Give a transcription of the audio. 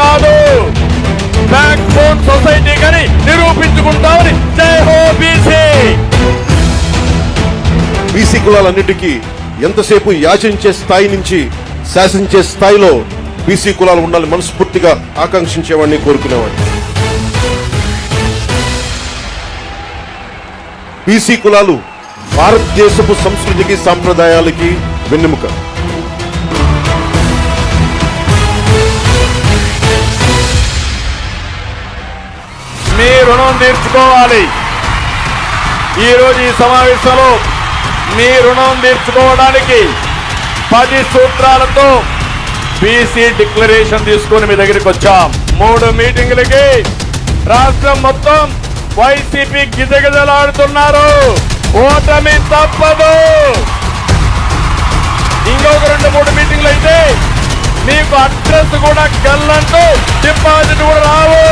కాదు, back bone society కానీ నిరూపించుకుంటామని. జై హో బీసీ. బీసీ కులాలన్నిటికీ ఎంతసేపు యాచించే స్థాయి నుంచి శాసించే స్థాయిలో బీసీ కులాలు ఉండాలని మనస్ఫూర్తిగా ఆకాంక్షించేవాడిని, కోరుకునేవాడిని. బీసీ కులాలు భారతదేశపు సంస్కృతికి సాంప్రదాయాలకి వెన్నెముక. మీ రుణం తీర్చుకోవాలి. ఈరోజు ఈ సమావేశంలో మీ రుణం తీర్చుకోవడానికి 10 సూత్రాలతో బీసీ డిక్లరేషన్ తీసుకొని మీ దగ్గరికి వచ్చాం. 3 మీటింగులకి రాష్ట్రం మొత్తం వైసీపీ గిజగిజలాడుతున్నారు. ఓటమి తప్పదు. ఇంకొక 2-3 మీటింగ్లు అయితే మీకు అడ్రస్ కూడా గల్లంటూ డిపాజిట్ కూడా రావు.